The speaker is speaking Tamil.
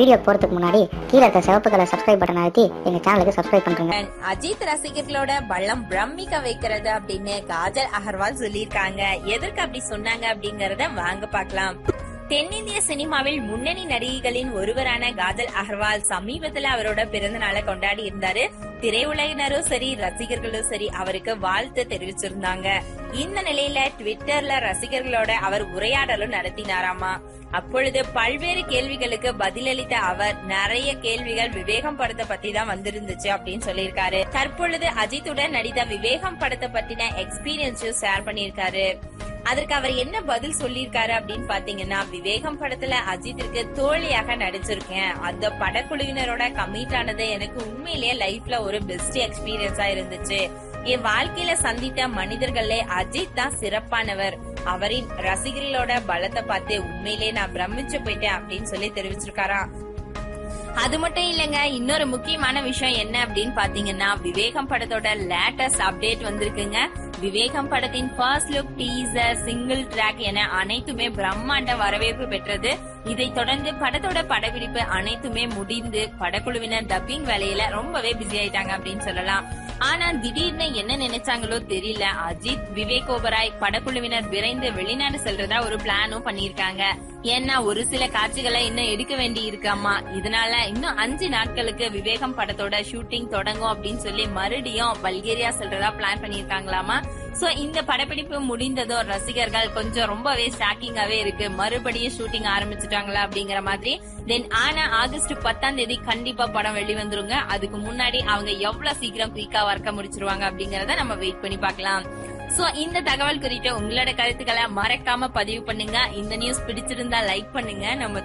வீடியோ போறதுக்கு முன்னாடி கீழே இருக்க சிவப்பு கலர் சப்ஸ்கிரைப் பட்டன் அழுத்தி எங்க சேனலுக்கு சப்ஸ்கிரைப் பண்றீங்க. அஜித் ரசிகர்களோட பலம் பிரமிக்க வைக்கிறது அப்படின்னு காஜல் அகர்வால் சொல்லியிருக்காங்க. எதற்கு அப்படி சொன்னாங்க அப்படிங்கறத வாங்க பார்க்கலாம். தென்னிந்திய சினிமாவில் முன்னணி நடிகைகளின் ஒருவரான காஜல் அகர்வால் சமீபத்துல அவரோட பிறந்த நாளை கொண்டாடி இருந்தாரு. திரையுலகினரும் சரி ரசிகர்களும் சரி அவருக்கு வாழ்த்து தெரிவிச்சிருந்தாங்க. இந்த நிலையில ட்விட்டர்ல ரசிகர்களோட அவர் உரையாடலும் நடத்தினாராமா. அப்பொழுது பல்வேறு கேள்விகளுக்கு பதிலளித்த அவர் நிறைய கேள்விகள் விவேகம் படத்தை பத்தி தான் வந்திருந்துச்சு அப்படின்னு சொல்லியிருக்காரு. தற்பொழுது அஜித்துடன் நடித்த விவேகம் படத்தை பத்தின எக்ஸ்பீரியன்ஸையும் ஷேர் பண்ணியிருக்காரு. அதற்கு அவர் என்ன பதில் சொல்லியிருக்காரு அப்படின்னு பாத்தீங்கன்னா, விவேகம் படத்துல அஜித்திற்கு தோழியாக நடிச்சிருக்கேன். அந்த படக்குழுவினரோட கமிட் ஆனது எனக்கு உண்மையிலேயே லைஃப்ல ஒரு பெஸ்ட் எக்ஸ்பீரியன்ஸா இருந்துச்சு. என் வாழ்க்கையில சந்தித்த மனிதர்களே அஜித் தான் சிறப்பானவர். அவரின் ரசிகர்களோட பலத்தை பார்த்து உண்மையிலேயே நான் பிரமிச்சு போயிட்டேன் அப்படின்னு சொல்லி தெரிவிச்சிருக்காராம். அது மட்டும் இல்லங்க, இன்னொரு முக்கியமான விஷயம் என்ன அப்படின்னு பாத்தீங்கன்னா, விவேகம் படத்தோட லேட்டஸ்ட் அப்டேட் வந்திருக்குங்க. விவேகம் படத்தின் first look, teaser, single track என அனைத்துமே பிரம்மாண்ட வரவேற்பு பெற்றது. இதை தொடர்ந்து படத்தோட படப்பிடிப்பு அனைத்துமே முடிந்து படக்குழுவினர் டப்பிங் வேலையில ரொம்பவே பிஸி ஆயிட்டாங்க அப்படின்னு சொல்லலாம். ஆனா திடீர்னு என்ன நினைச்சாங்களோ தெரியல, அஜித், விவேக் ஓபராய் படக்குழுவினர் விரைந்து வெளிநாடு செல்றதா ஒரு பிளானும் பண்ணிருக்காங்க. ஏன்னா ஒரு சில காட்சிகளை இன்னும் எடுக்க வேண்டி இருக்காமா. இதனால இன்னும் 5 நாட்களுக்கு விவேகம் படத்தோட ஷூட்டிங் தொடங்கும் அப்படின்னு சொல்லி மறுபடியும் பல்கேரியா செல்றதா பிளான் பண்ணிருக்காங்களாமா. சோ இந்த படப்பிடிப்பு முடிந்ததும் ரசிகர்கள் கொஞ்சம் ரொம்பவே ஷாக்கிங்காவே இருக்கு. மறுபடியும் ஷூட்டிங் ஆரம்பிச்சுட்டாங்களா அப்படிங்கிற மாதிரி. தென் ஆனா ஆகஸ்ட் 10 கண்டிப்பா படம் வெளிவந்துருங்க. அதுக்கு முன்னாடி அவங்க எவ்வளவு சீக்கிரம் குயிக்கா ஒர்க்க முடிச்சிருவாங்க அப்படிங்கறத நம்ம வெயிட் பண்ணி பார்க்கலாம். சோ இந்த தகவல் குறித்து உங்களோட கருத்துக்களை மறக்காம பதிவு பண்ணுங்க. இந்த நியூஸ் பிடிச்சிருந்தா லைக் பண்ணுங்க. நம்ம